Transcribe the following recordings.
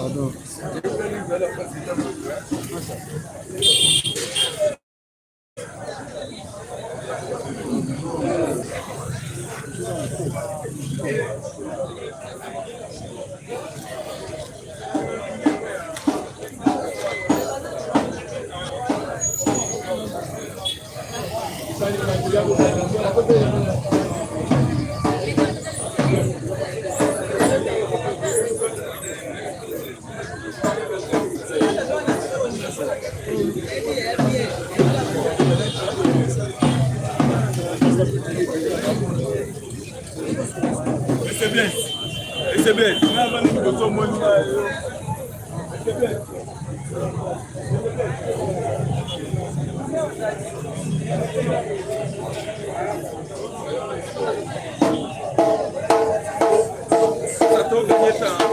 Pardon. C'est bien. Ça tombe gagner temps.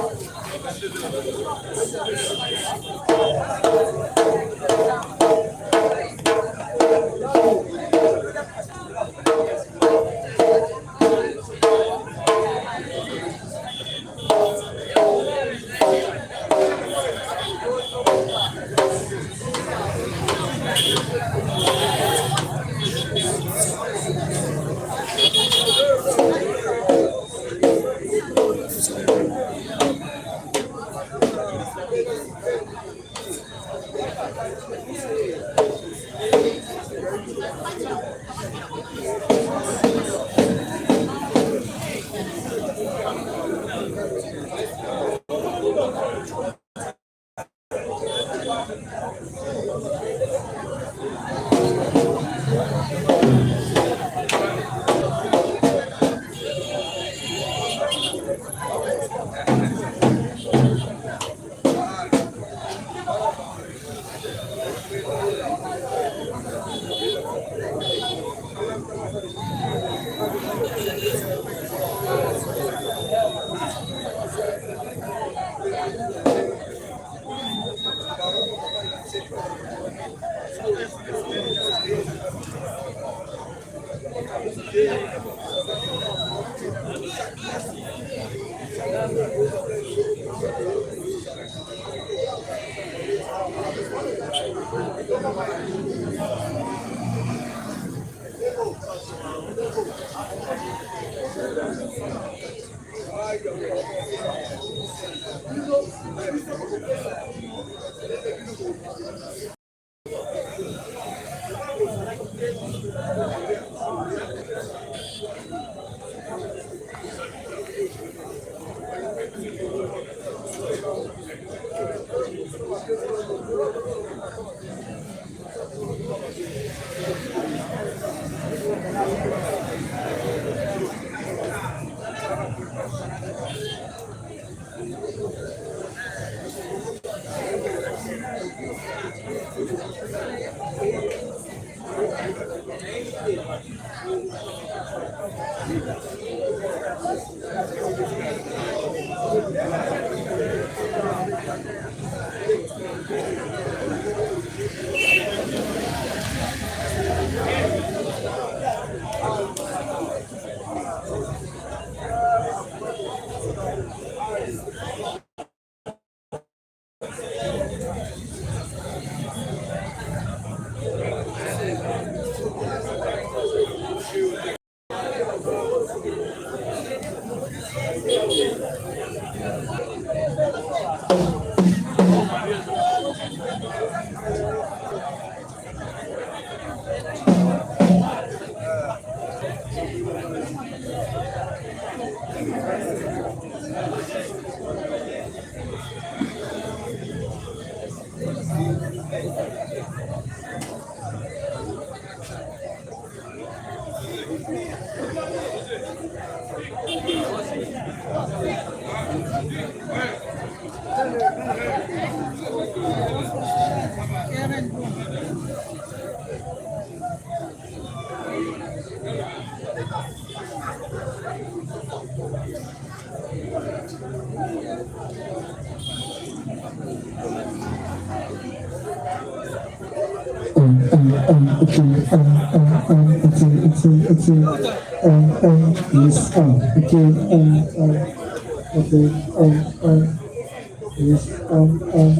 yes, okay,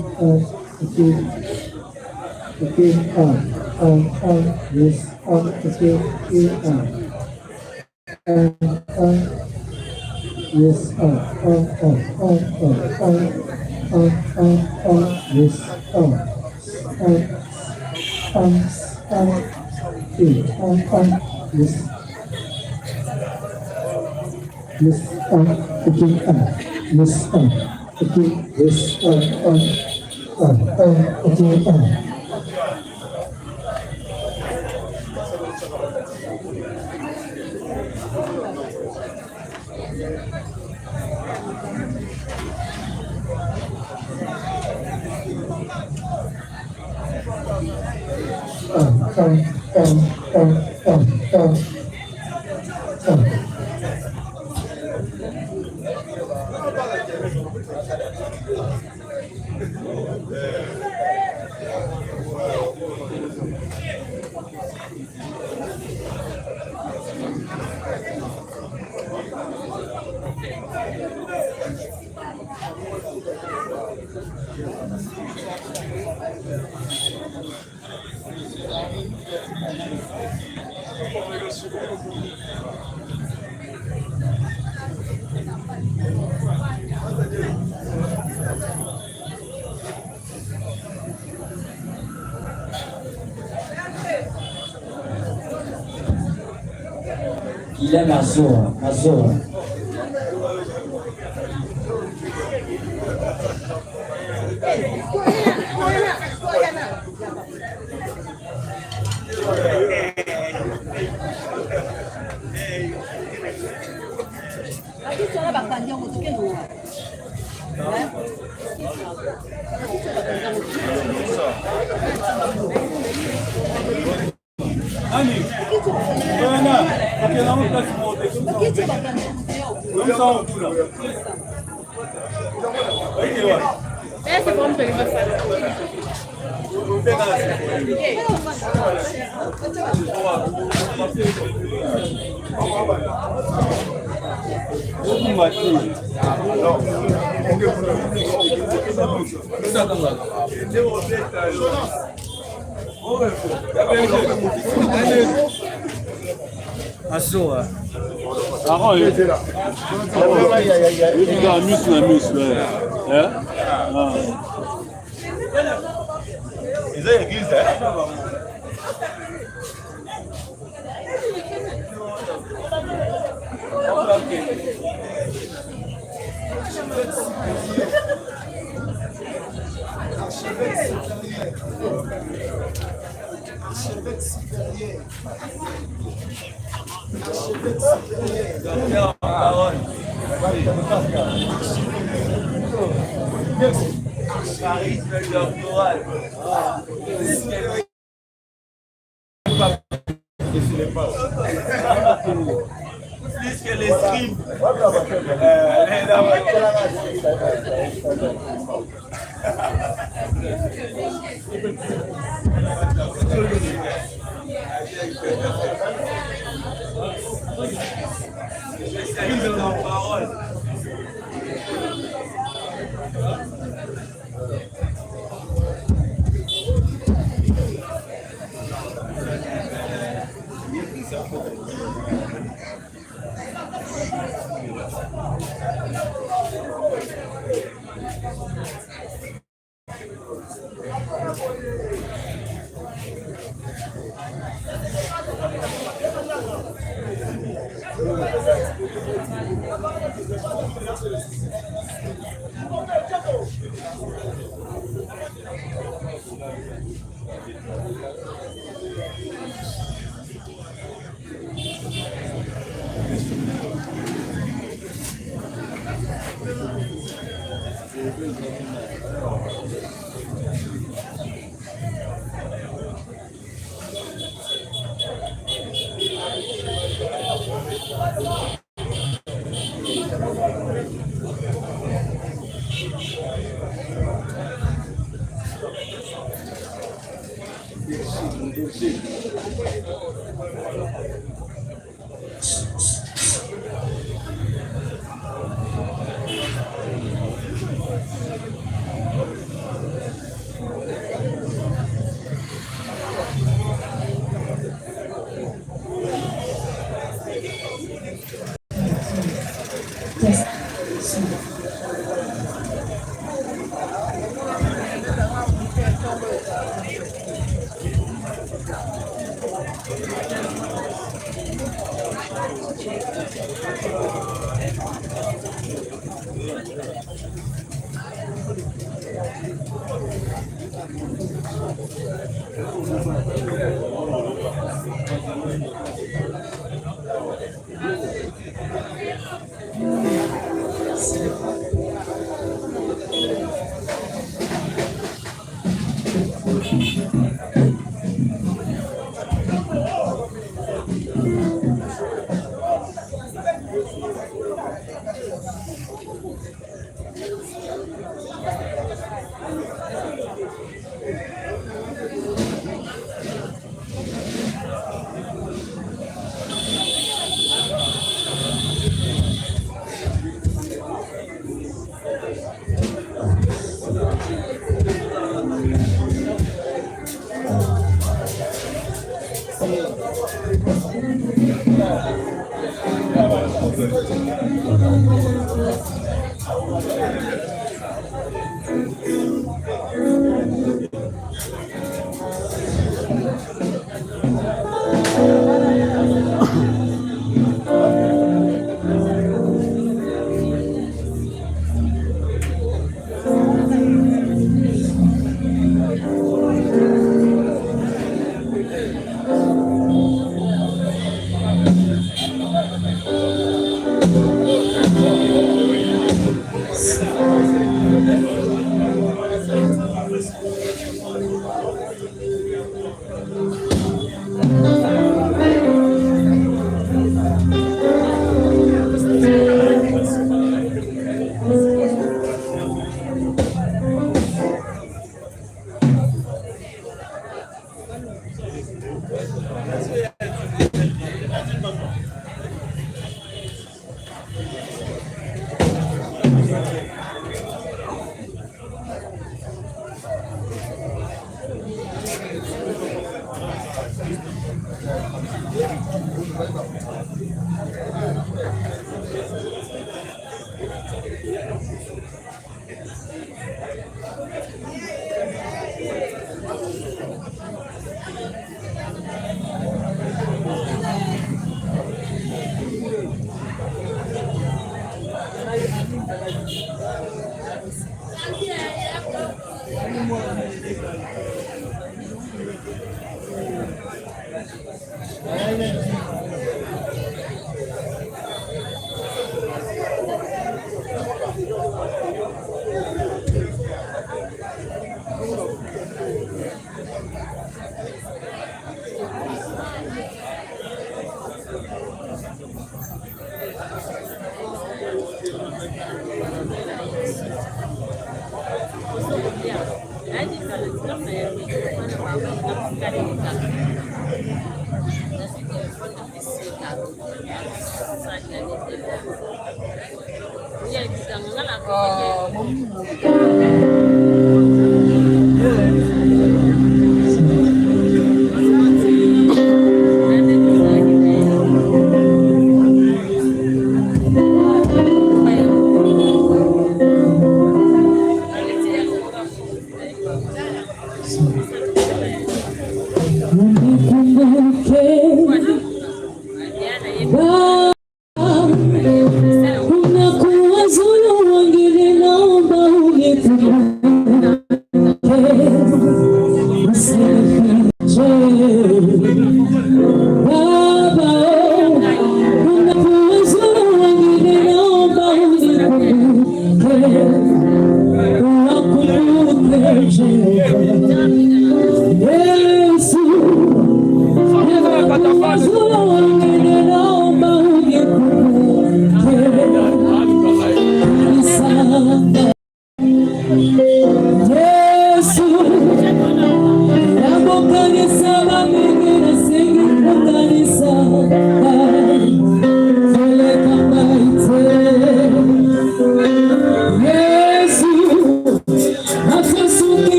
okay, yes, okay, yes, yes, yes, yes, okay, yes, okay, yes, okay, Il est Mazoa, Mazoa. Essa vamos pegar Asoa. Ah, il était là. Il est amusé, hein? Ils ont l'église, hein? Charisme doctoral. Plus que les scribes.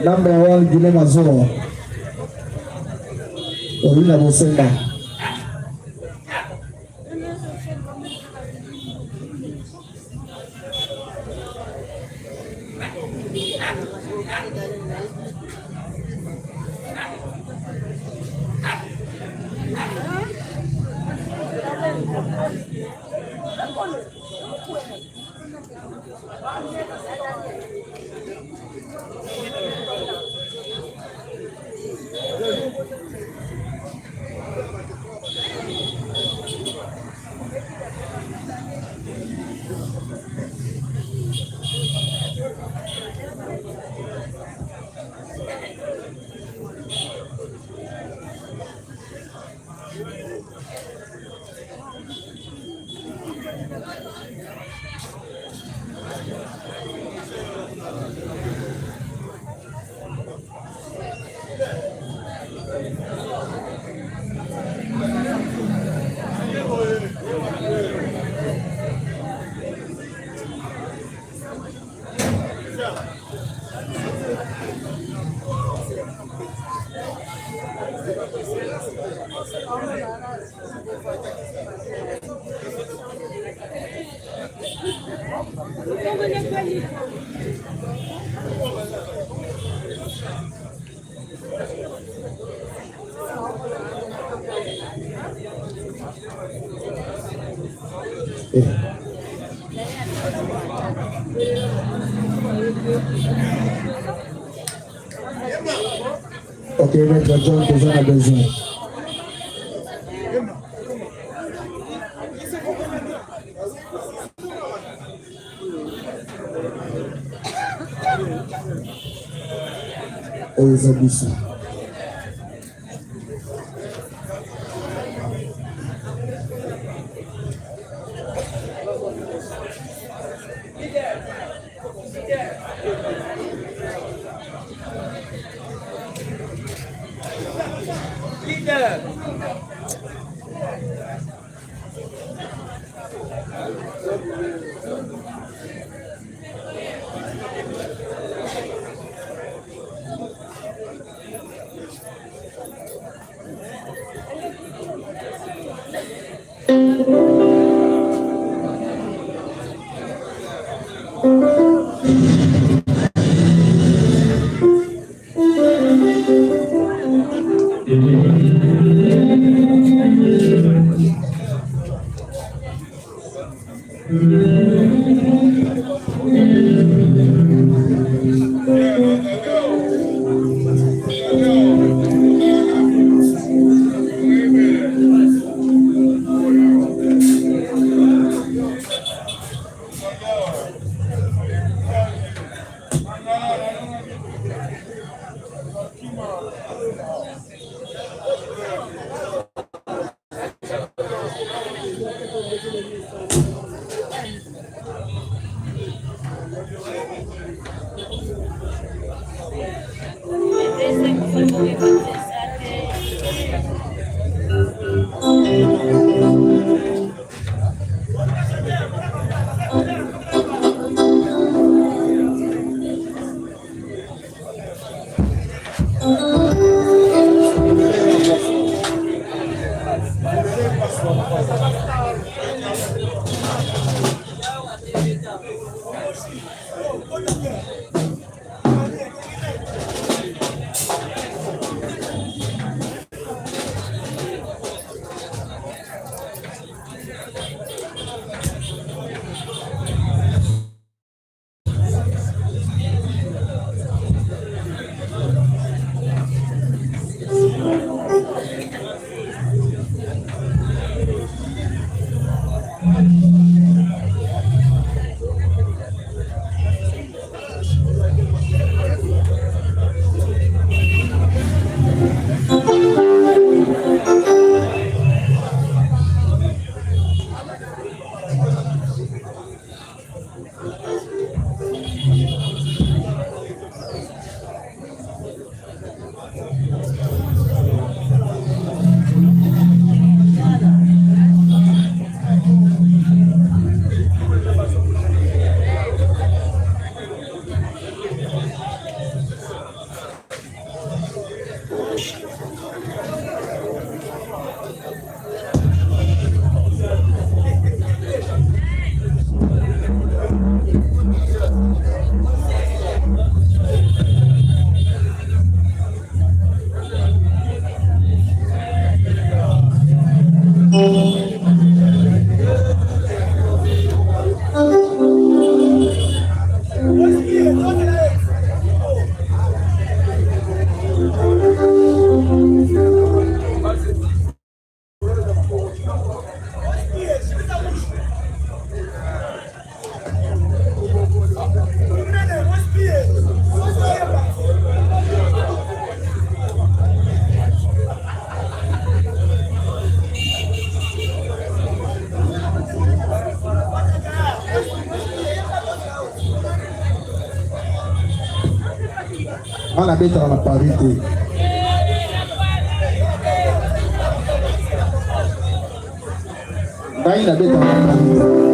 Number 1, Guinea Mazur. Orina Musemba. Ok, Maître John, déjà a besoin. Ils abusent. On habite dans la parité. Il habite dans la parité.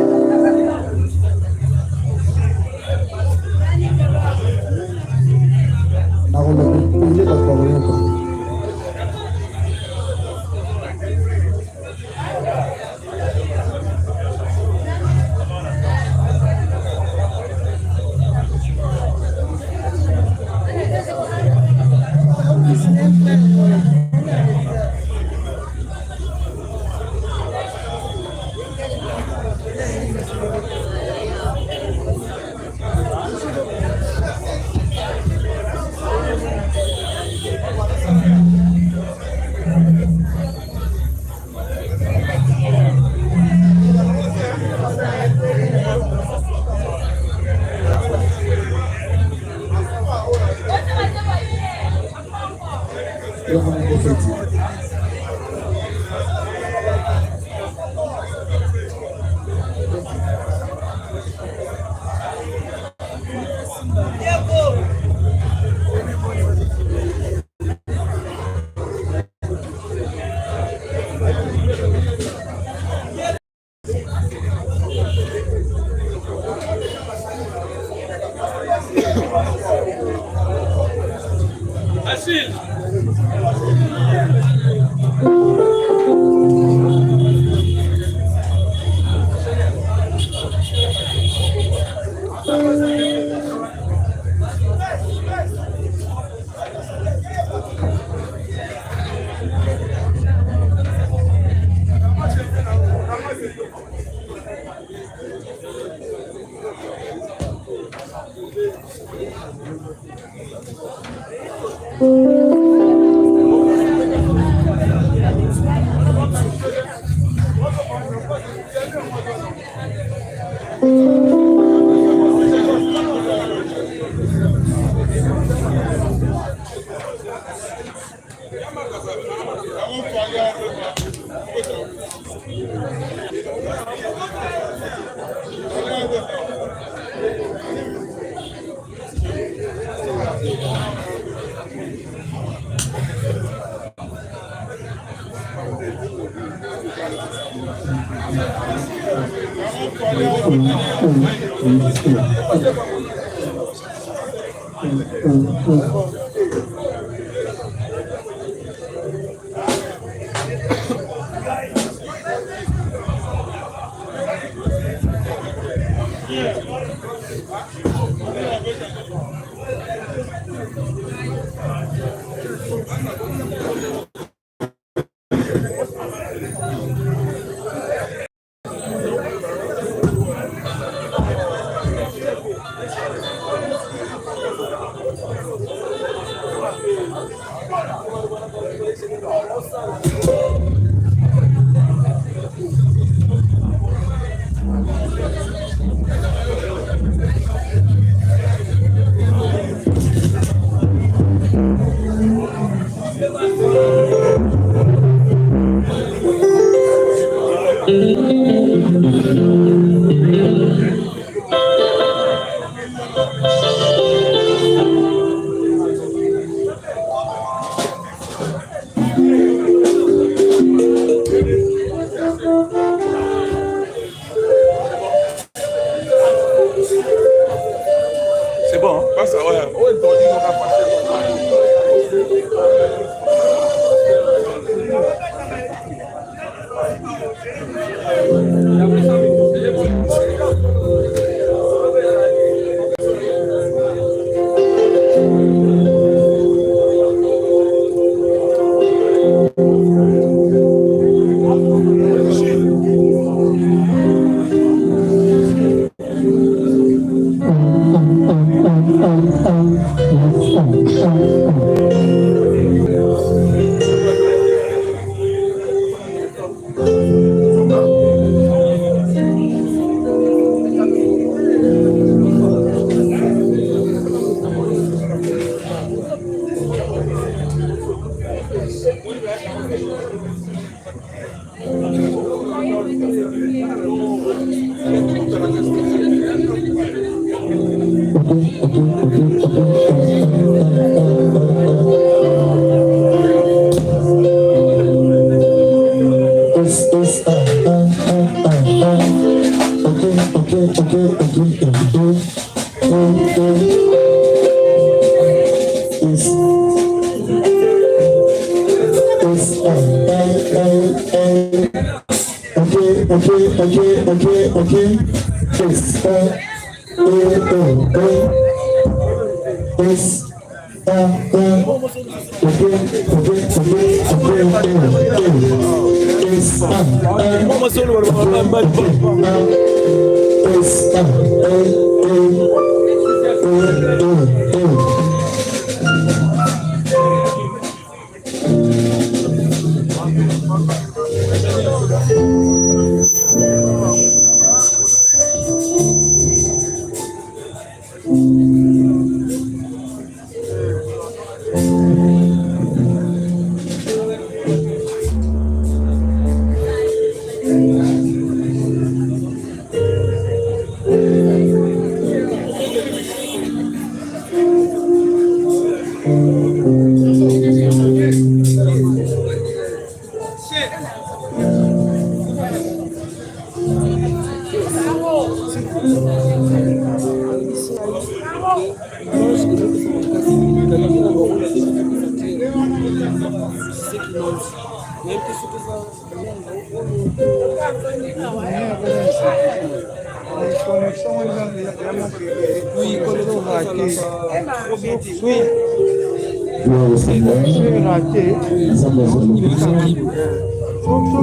C'est bon, hein? Passe, ouais.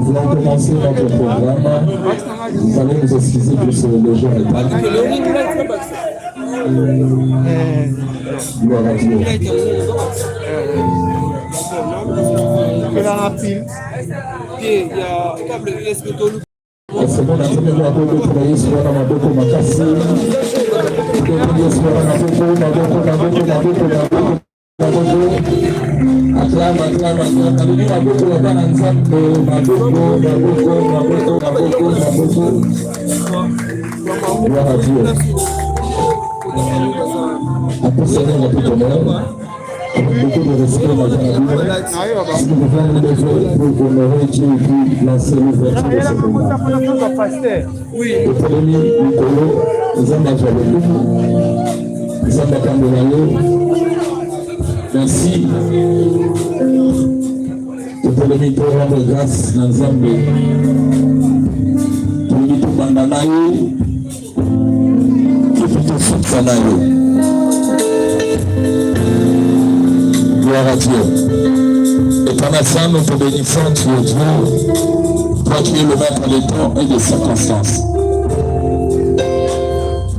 Nous allons commencer notre programme. Vous allez nous excuser pour ce léger retard. Gloire à Dieu. C'est bon, nasemeli maboko tunayesi wana maboko makasi. Tunayesi wana maboko. Aklama. Nabili maboko ya bana nzambe. Maboko. Gloire à Dieu. Après Seigneur, on peut connaître. Beaucoup de respect dans la vie. Si nous devons nous lever pour honorer Dieu et puis lancer l'ouverture de ce programme. Le premier, Nicolas, nous avons avec nous. Nous avons Cambolayo. Merci. Le premier, pour rendre grâce dans Zambé. Pour nous tout bandanayo. Qui peut tout foutre ça. gloire à Dieu. Et pendant ça, nous te bénissons, tu es Dieu, toi qui es le maître des temps et des circonstances.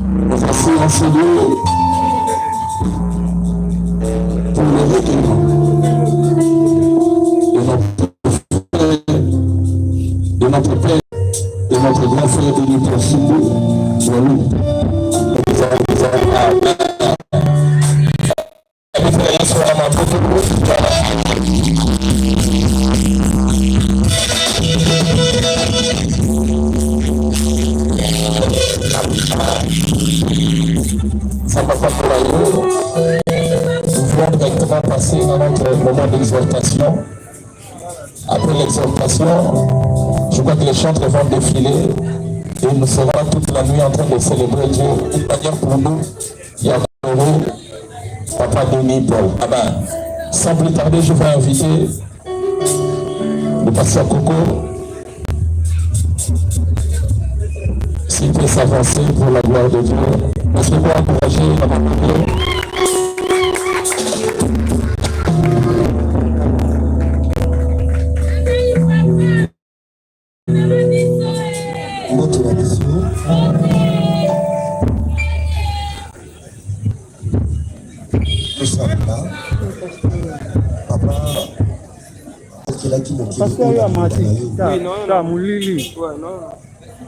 Nous assurons ce Dieu pour le recueillement de notre Père, de notre grand frère de notre Seigneur, de nous. Ça va pas pour la nous voulons directement passer dans notre moment d'exaltation. Après l'exaltation, je crois que les chantres vont défiler et nous serons toute la nuit en train de célébrer Dieu. Une manière pour nous, il y a Papa Denis Paul. Amen. Sans plus tarder, je vais inviter le pasteur Coco s'il peut s'avancer pour la gloire de Dieu. Est-ce que vous encourager la main de Dieu?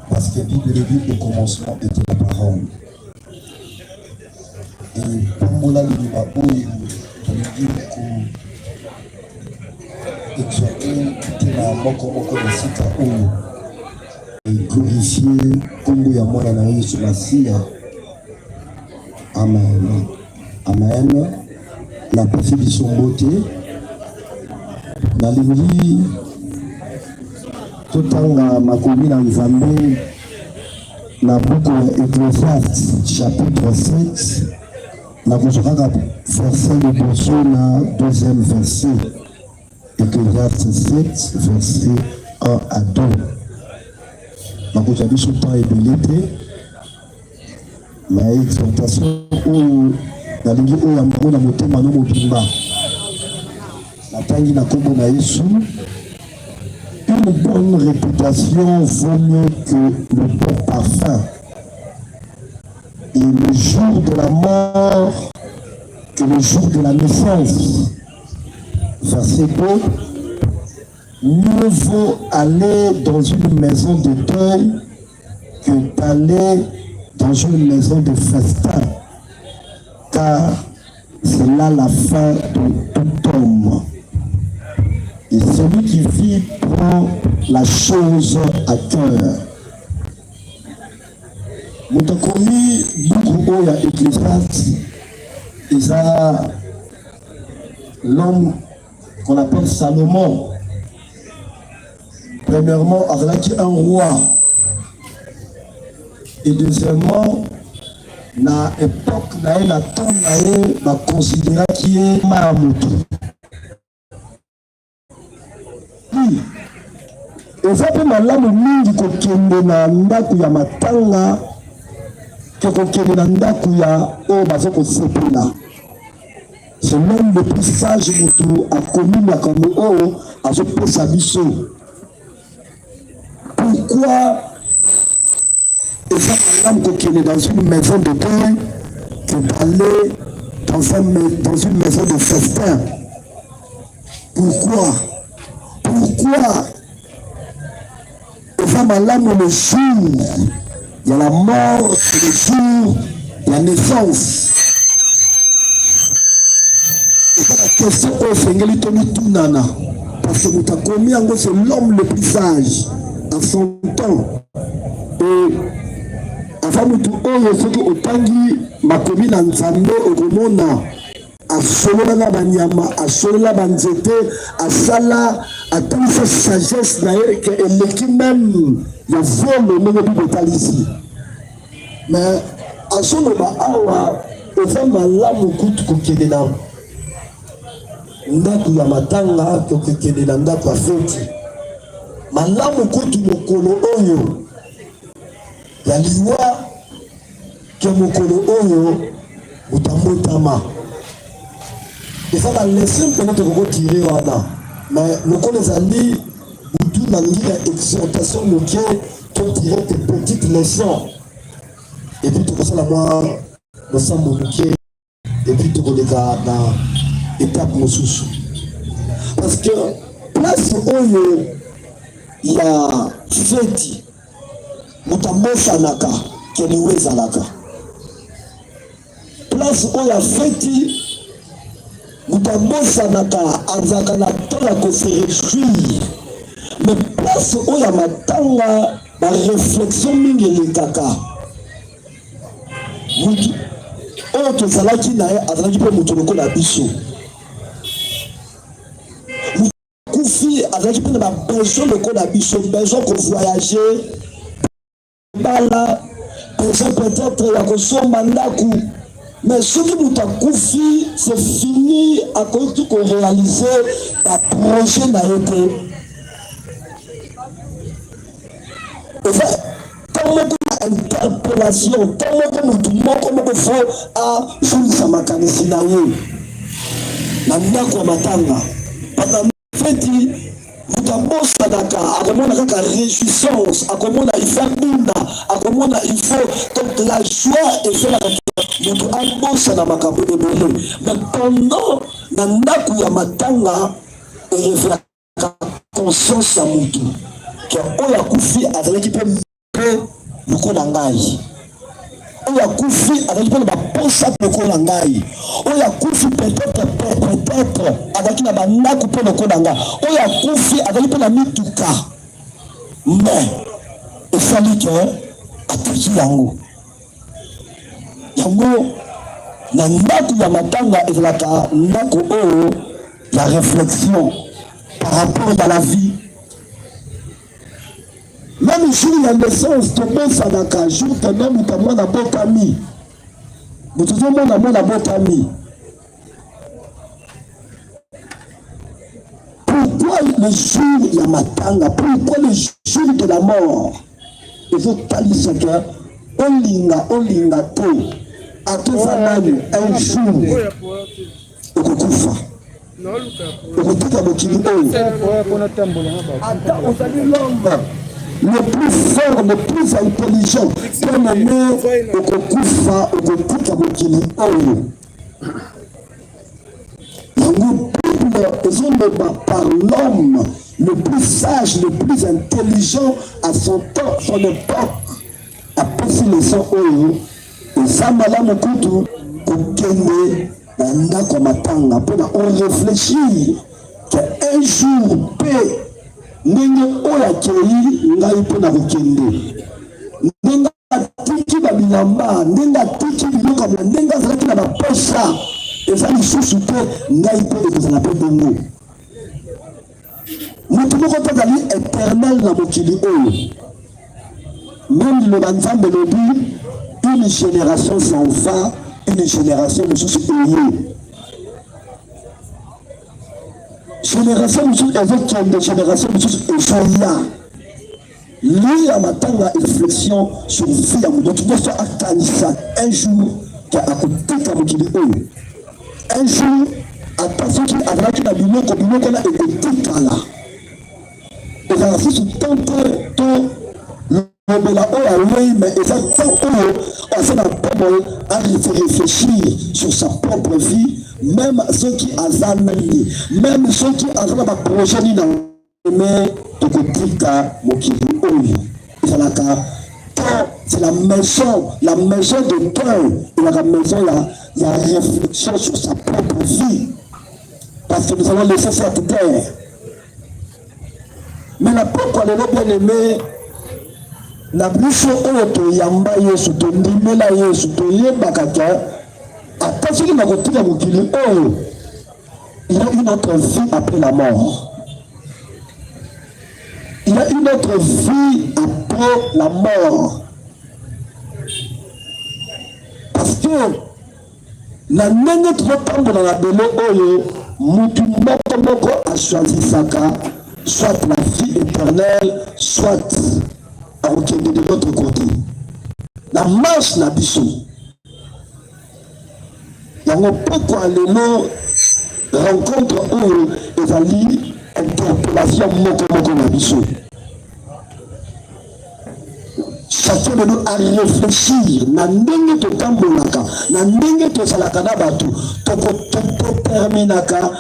Parce que Bible dit au commencement était la parole. Et pour moi, il y a et glorifier Congo ya mwana na Yesu Masia. Amen. Amen. La paix de son beauté. La livre totanga makomi na Nzambe na buku ya Ecclésiaste chapitre 7 na kozokaka verset liboso na deuxième verset. Ecclésiaste 7 verset 1 à 2. Na kozwa biso temps ebele te na exhortation oyo nalingi oyo ya mbango na motema no mobimba natangi na kombo na Yesu. Une bonne réputation vaut mieux que le bon parfum. Et le jour de la mort que le jour de la naissance. Verset 2. Mieux vaut aller dans une maison de deuil que d'aller dans une maison de festin. Car c'est là la fin de tout homme. Et celui qui vit prend la chose à cœur. Motokomi beaucoup ya Ecclésiaste, ils ont l'homme qu'on appelle Salomon. Premièrement, il a un roi. Et deuxièmement, na époque na temps na considéra qui est Mahamoto. Eza pe malamu mingi kokende na ndaku ya matanga ke kokende na ndaku ya oyo bazo kosepela. C'est l'homme le plus sage moto akomi makambo oyo azopesa biso. Pourquoi eza malamu kokende dans une maison de deuil que d'aller dans une maison de festin? Pourquoi eza malamu le jour il y a la mort et le jour de la naissance? Eza la question oyo fengeli tomitunana parce que mutakomi yango c'est l'homme le plus sage à son temps. Et avant mutu oyo soki otangi makomi na Nzambe okomona asolola na banyama, asolola banzete, asala atanisa sagesse na ye ke eleki même ya volo ndenge bibetali ici. Mais asoloba awa eza malamu kutu kokende na ndako ya matanga kokende na ndako ya feti. Malamu kutu mokolo oyo ya liwa ke mokolo oyo utambotama. Et ça va laisser peut-être retirer là. Mais nous connaissons les tout dans l'exhortation nous qui pour tirer des petites leçons. Et puis tout ça là moi nous sommes moqués et puis tout les gars dans étape mosusu. Parce que place où il y a fête mutambosa naka keniweza naka. Place où il y a fête mutambosa naka azaka na tola ko se réjouir. Mais place où il y a matanga la réflexion mingi le kaka. Mutu oyo tozalaki na ye azalaki mpe moto lokola biso. Kufi azalaki mpe na babesoin lokola biso, besoin kovoyager bala, besoin peut-être ya kosomba ndaku. Mais soki moto akufi c'est fini akoki koréaliser baprojet na ye te. Tant interpellation, tant moko fo a julisa makanisi na ye na ndako ya matanga pendant feti mutambosa daka akomona kaka réjouissance akomona il faut bunda akomona il faut donc la joie et fait la mutu ambosa na makambo ebele. Mais pendant na ndako ya matanga erevela conscience ya mutu ke oyo akufi azalaki mpe lokola ngai, oyo akufi azalaki mpe na baposa lokola ngai, oyo akufi peut-être azalaki na bandako mpe lokola ngai, oyo akufi azalaki mpe na mituka. Mais efali ke ataki yango na ndako ya matanga ezalaka ndako oyo ya réflexion par rapport à la vie. Même jour il y a naissance, tout le monde s'en a qu'un jour, tu as même un bon ami. Mais tout le monde a un bon ami. Pourquoi le jour il y a matanga? Pourquoi le jour de la mort? Il faut parler ce que on linga tout. À tout famille, un jour, au Kokufa. Au Kokufa, au Kokufa. Attends, on salue l'homme le plus fort, le plus intelligent, comme on est au Kokufa, au Kokufa, au Kokufa. Par l'homme le plus sage, le plus intelligent à son temps, son époque, a passé le sang oyo, et ça m'a là mon couteau, pour gagner un comme matanga, pour réfléchir qu'un jour, paix. Ndenge oyo akei ngai mpe na kokende, ndenge atiki babilamba, ndenge atiki biloko ya ndenge azalaki na baposa eza lisusu te ngai mpe ekozala mpe bongo. Moto moko te azali éternel na mokili oyo. Même liloba nzambe elobi une génération sans fin, une génération mosusu eye. Génération mosusu ezokende, génération mosusu ezoya. Lui à matanga réflexion sur vie ya moto nyonso akanisa un jour ke akoteka mokili oyo. Un jour ata soki azalaki na biloko na ekotikala ezala susu tante to lobela oyo aloi, mais eza tant oyo aza na pomo a réfléchir sur sa propre vie. Même ceux qui aza nani, même ceux qui aza na baprojet ni na mais tokotika mokili oyo ezalaka c'est la maison de cœur et la maison la réflexion sur sa propre vie, parce que nous allons laisser cette terre. Mais la propre lelo bien aimé na biso oyo toyamba Yesu tondimela Yesu toyebaka ke ata soki na kotika mokili oyo il y a une autre vie après la mort. Il y a une autre vie après la mort. Parce que la ndenge tozotambola na belo oyo mutu moko achoisisaka soit la vie éternelle, soit akokende de l'autre côté. La marche na biso yango poko lelo rencontre oyo ezali interpellation moko na biso. Chacun de nous a réfléchir na ndenge totambolaka, na ndenge tosalaka na bato, tokoterminaka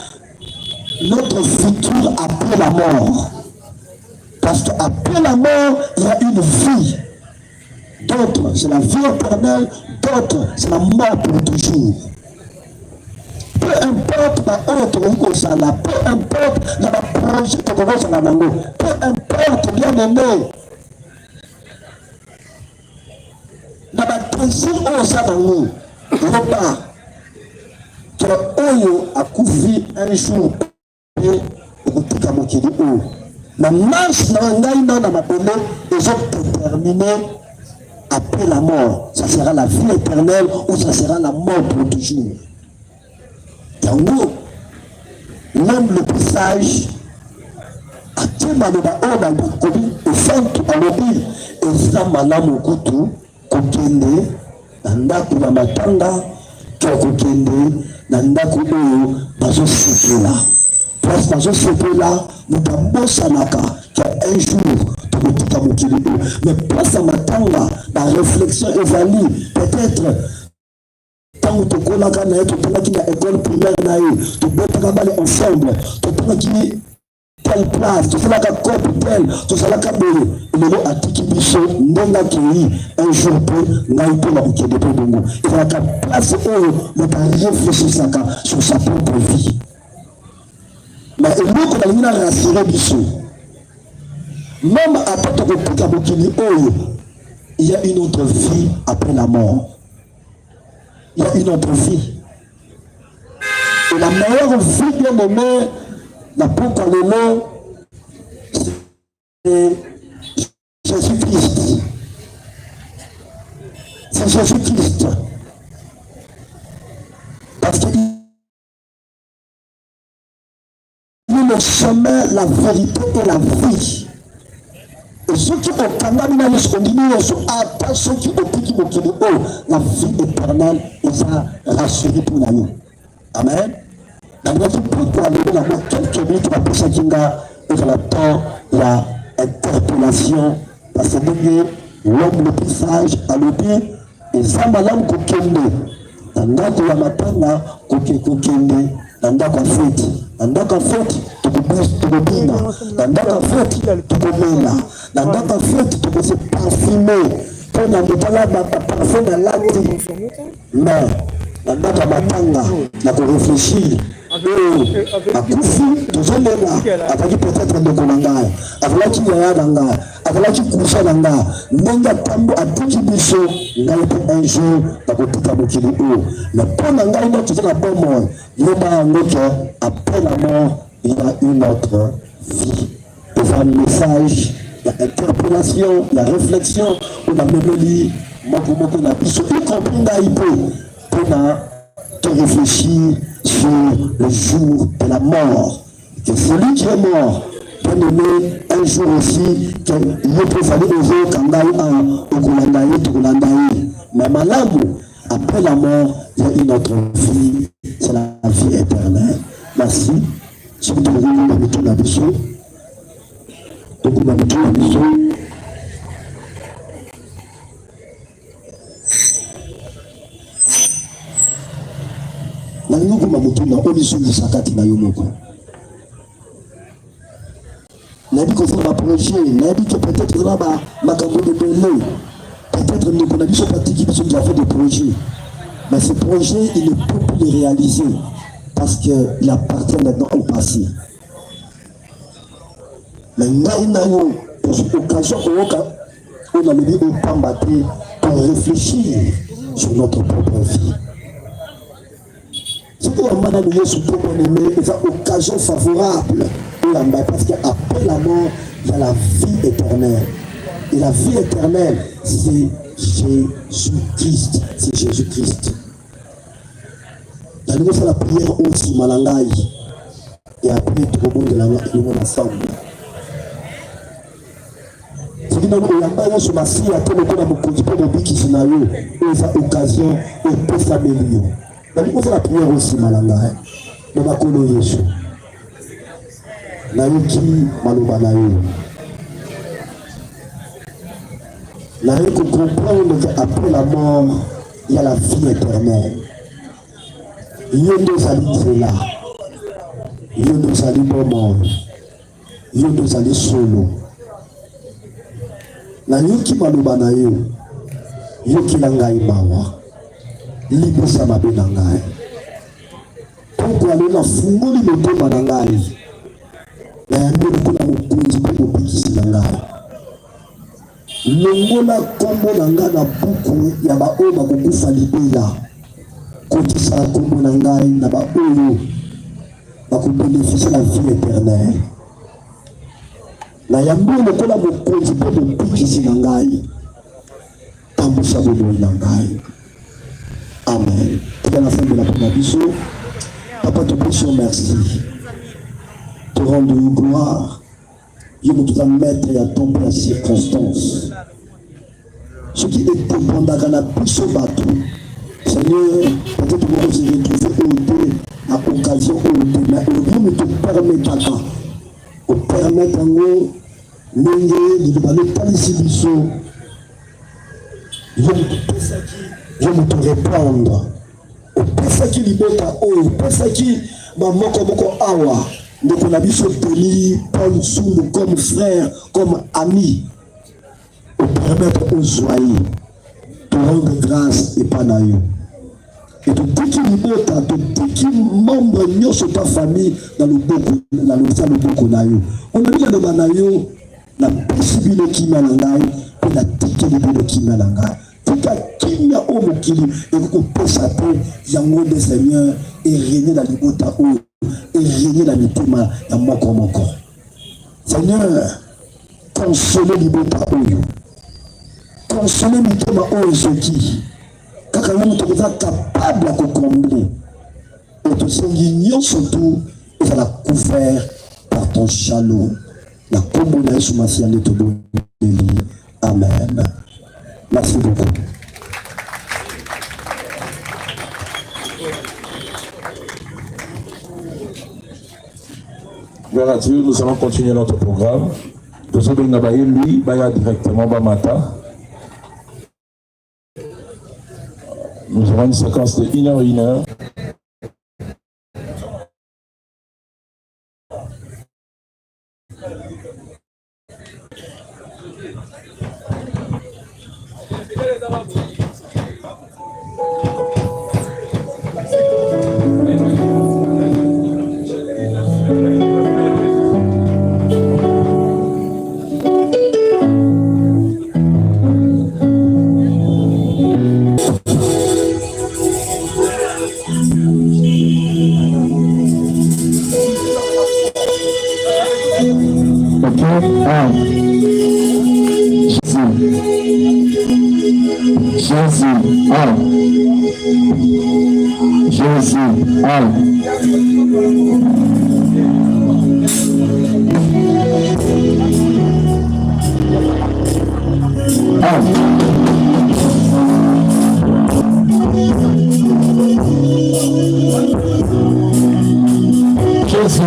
notre futur après la mort. Parce qu'après la mort, il y a une vie. D'autres, c'est la vie éternelle, d'autres, c'est la mort pour toujours. Peu importe la honte, peu importe la projet que vous avez, peu importe bien aimé. Dans la désir au salon, repas, que l'oyo a couvert un jour et tout à mon kiri haut. La marche dans ma bonne les autres terminés après la mort. Ça sera la vie éternelle ou ça sera la mort pour toujours. Yango, l'homme le plus sage a tué ma noba on a beaucoup et fente à l'obé et ça malamu kutu kokende nandaku na matanga kokende nandaku oyo bazo sepela. Parce que je sais là, nous avons sanaka qu'un jour, mais place à ma tanga, la réflexion évalue, peut-être, tant que tu connais qu'à l'école primaire, tu peux aller ensemble, tu peux aller telle place, tu sais la copie telle, tu sais la cabine, et le mot a dit qu'il n'a qui un jour peut, n'a pas la bouquet de Pédongo. Il y a la place où nous avons réfléchi sur sa propre vie. Mais il a rassuré Bissou. Même après il y a une autre vie après la mort. Il y a une autre vie. Et la meilleure vie, bien aimée, la pourquoi le nom, c'est Jésus-Christ. C'est Jésus-Christ. Parce que le chemin, la vérité et la vie. Et ceux qui ont condamné dans ce continent, ceux qui ont piqué au Kilo, la vie éternelle, ils ont rassuré pour nous. Amen. Dans notre pourquoi nous avons quelques minutes pour appeler Kinga et dans le temps, la interpellation, parce que l'homme le plus sage a le dit, et ça malam kokende, dans notre yamatanga, kokende, dans notre fête. Ndaka fete tukubina, ndaka fete tukumela, ndaka fete tukuse parfumer, pour n'embêter ba parfum dans l'acte, mais ndaka matanga, na ko réfléchir, akufi tozomela, ataki peut-être ndeko nangai, avalaki yaya nangai, avalaki kusa nangai, ndenge tambo atiki biso, ngai pe un jour na kotika mokili o, mais pour nangai no tozala na bomoi, yeba ngoke après la mort, il y a une autre vie. Il y a un message, il y a interpellation, il y a réflexion, on a mémoire, moko na biso, y compris naïpo, pour te réfléchir sur le jour de la mort. Et celui qui est mort, bien aimé, un jour aussi, il peut falloir oser kangai au Kulandaï, mais malamu, après la mort, il y a une autre vie, c'est la vie éternelle. Merci. Si vous avez une la biso, donc on a mis la biso. La nuit, on a mis la biso de Sakati na Yomoko. n'a dit qu'on fait un projet, n'a dit que peut-être là ma campagne de belé, peut-être qu'on a dit ce parti qui a fait des projets. Mais ce projet, il ne peut plus les réaliser parce qu'il appartient maintenant au passé. Mais nous avons l'occasion on a mis au Pambaté pour réfléchir sur notre propre vie. C'est pour un madame sur propre aimé, c'est une occasion favorable parce qu'après la mort, il y a la vie éternelle. Et la vie éternelle, c'est Jésus-Christ. C'est Jésus-Christ. Nous faisons la prière aussi, Malangaï. Et après, tout le monde de la monde ensemble. C'est que nous avons sur ma fille, après le coup, nous avons dit qu'il y a une occasion et peut s'améliorer. Nous faisons la prière aussi, Malangaï. Babakolo Yesu. Nayoki maloba na yo. Nayoki comprendre qu'après la mort, il y a la vie éternelle. Yondo Zali Zela. Yondo Zali Bomo. Yondo Zali Solo. Nayoki maloba na yo. Yoki langai mawa. Libo sama benangai. Pour aller na fungoli motema na ngai. Na yango kuna mokonzi mpe mopikisi na ngai. Longola kombo na ngai na buku ya baoyo bakokufa libela. Kotisa kombo na ngai na baoyo bakobénéficie la vie éternelle. Na yango lokola mokonzi mpe mopikisi na ngai. Tambusa bomoi na ngai. Amen. Tika na fin de la première biso. Papa, te prie, merci. Te rendre gloire. Je veux tout à mettre et à tomber la circonstance. Ce qui est dépendant dans la puissance bateau. Seigneur, peut-être que vous vous retrouvez à l'occasion où nous te permettons. Au permettre en nous, de ne pas laisser du saut. Je veux te répondre. Pesa qui libota o pesa qui mamoko moko awa donc on a vu ce Tony Paul Soumou comme frère comme ami pour permettre aux joyeux de rendre grâce et pas naïo et tout qui libota tout qui membre de ta famille dans le beaucoup naïo on a dit dans le naïo la possibilité qui m'a l'angai et la technique qui m'a l'angai kimia o mokili ekopesa te yango de Seigneur et régner la libota o et régner la mitema ya moko moko. Seigneur, consoler libota oyo, consoler mitema oyo soki kaka yo moto eza capable ya kocombler et tosengi nyonso tu ezala couvert par ton shalom. Na kombo na Yesu Masiya nde tobondeli. Amen. Merci beaucoup. Gloire à Dieu, nous allons continuer notre programme. Nous allons lui, Baya directement Bamata. Nous aurons une séquence de 1 heure, 1 heure. Yes.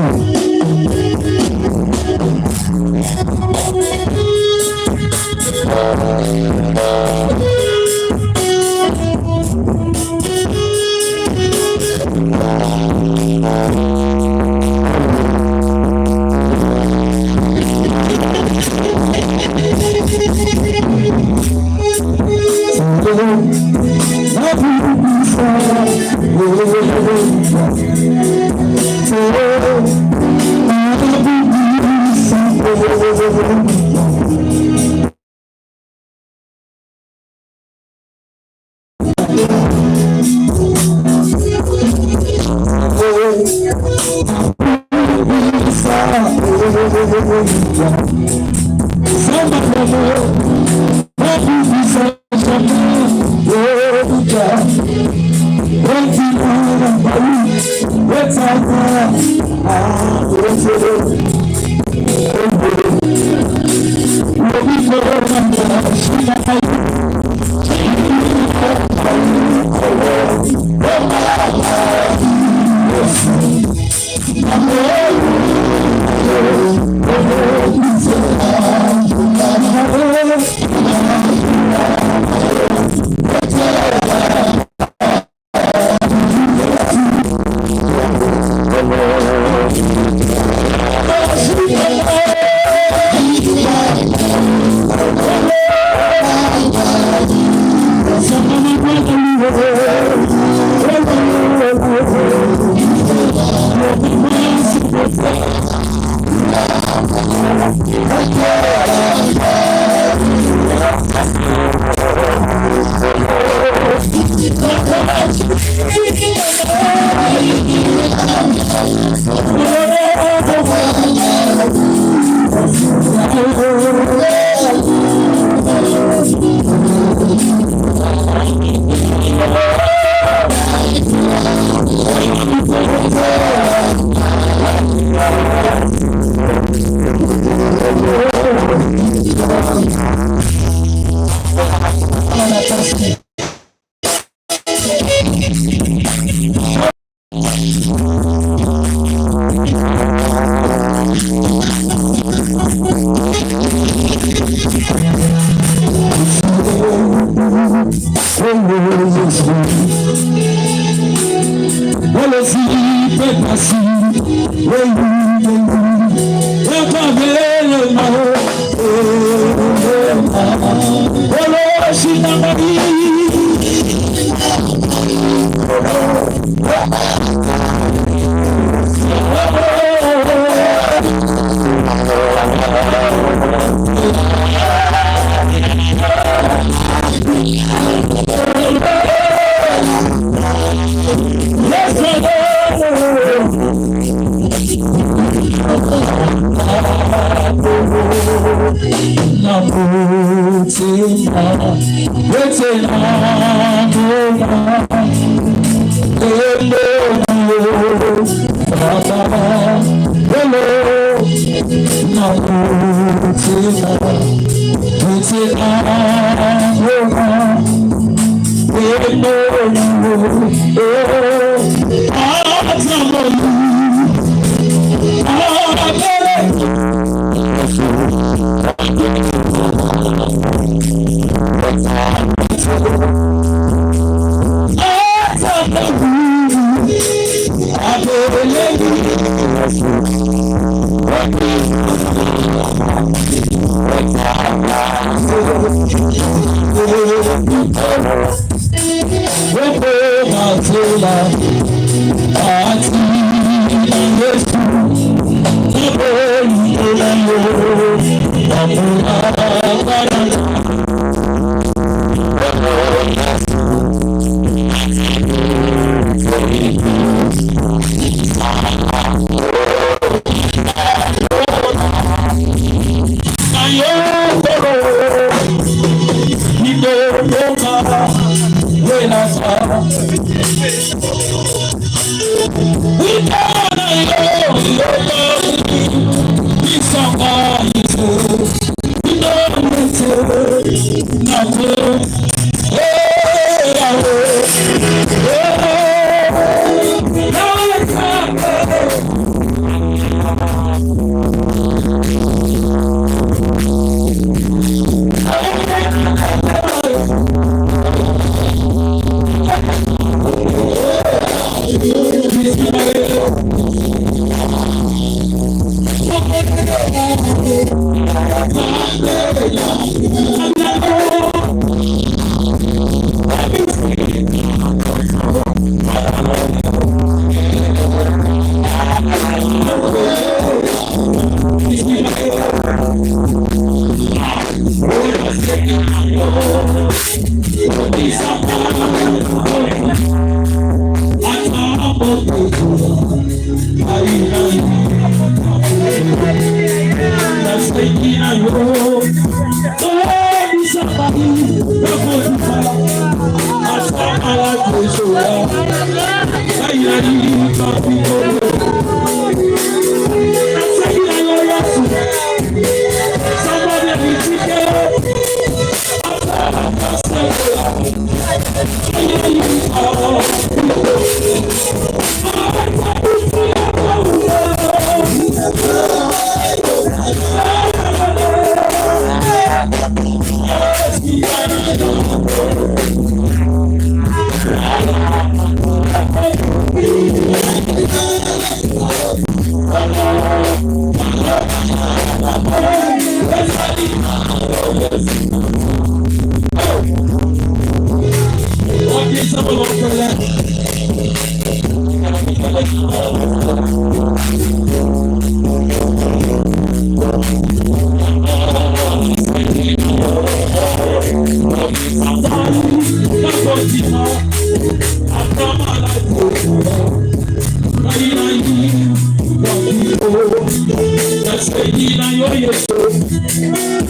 na yo yeso.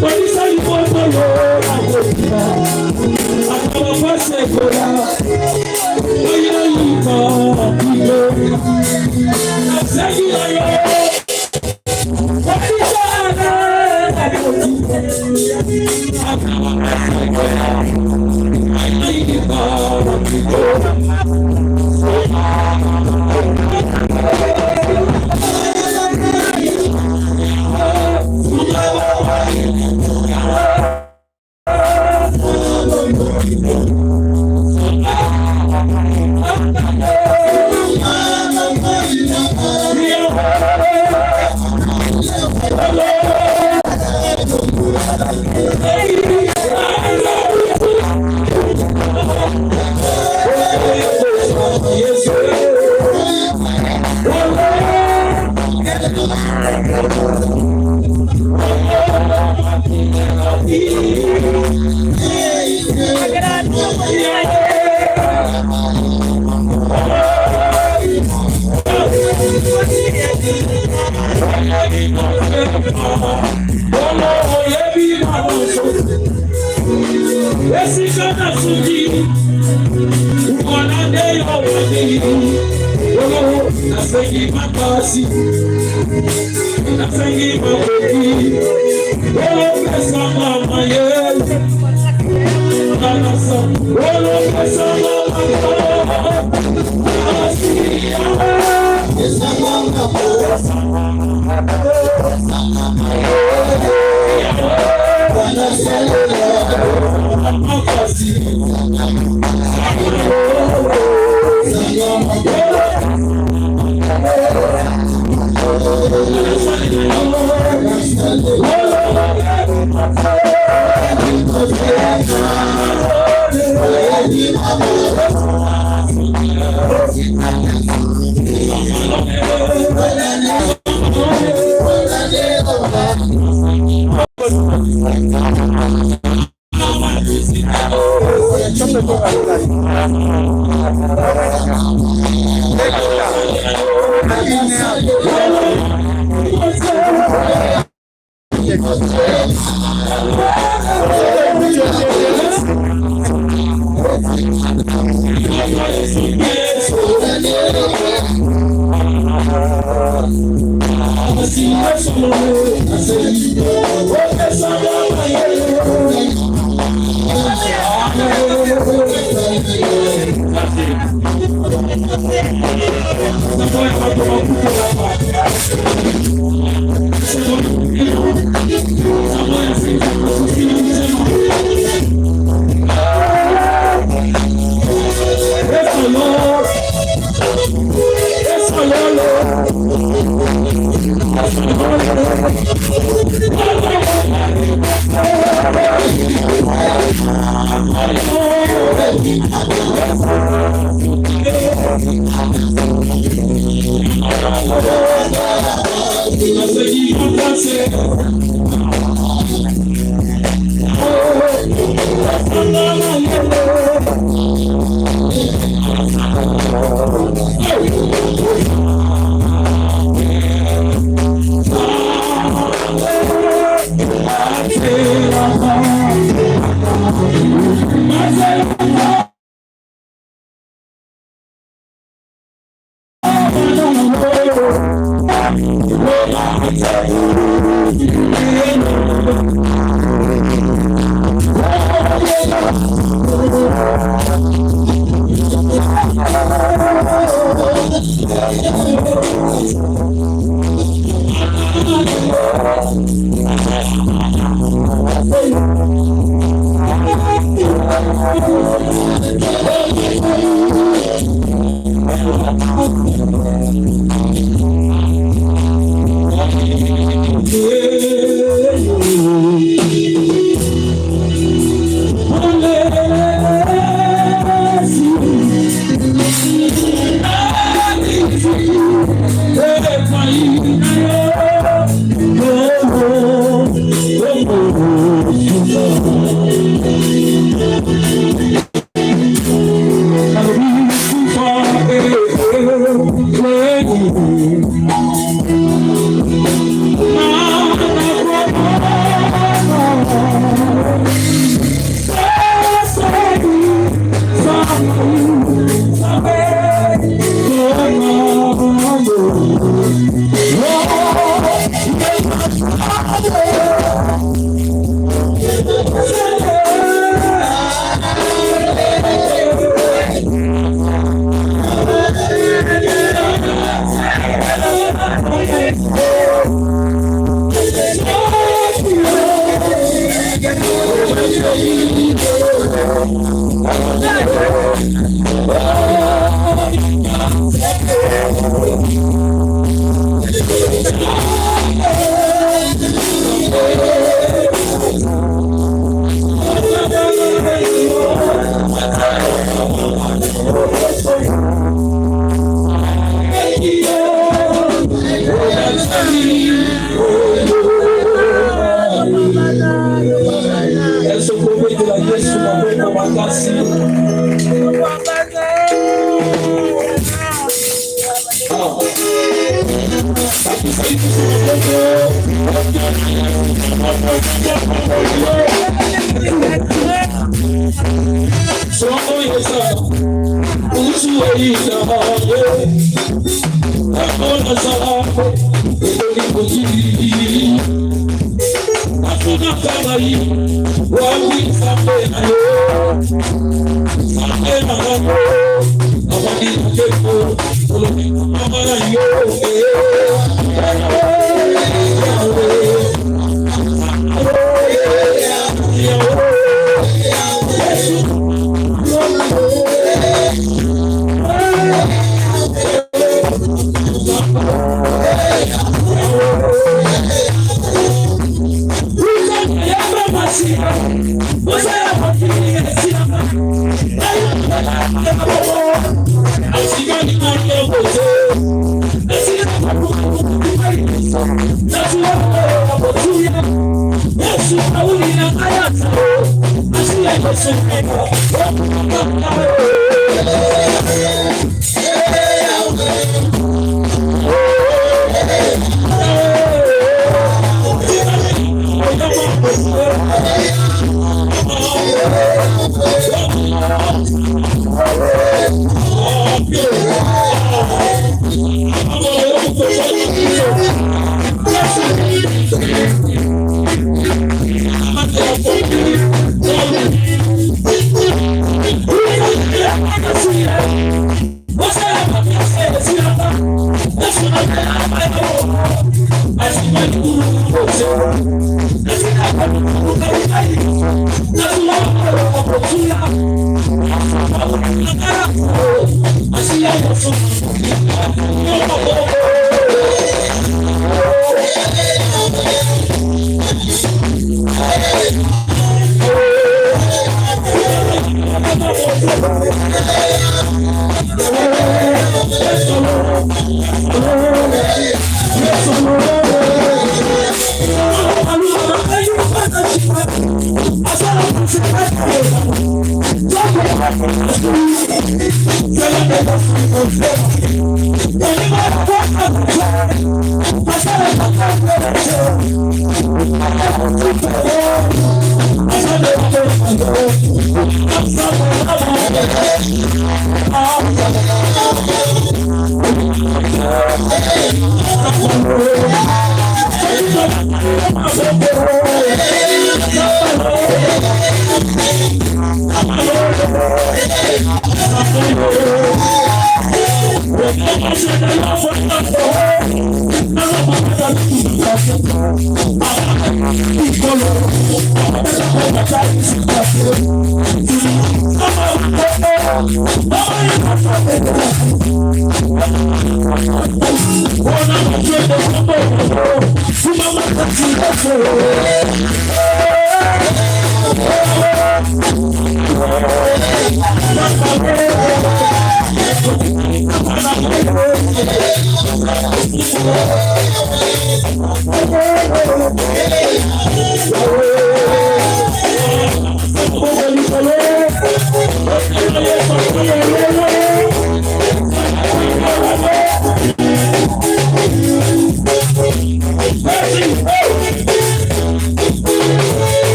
Polisa ni moto yo akopina. Akaba pase kola. Oyo yiko ilo. Asegi na yo. Polisa na akopina. Akaba pase kola. Oyo yiko ilo.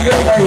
Oh,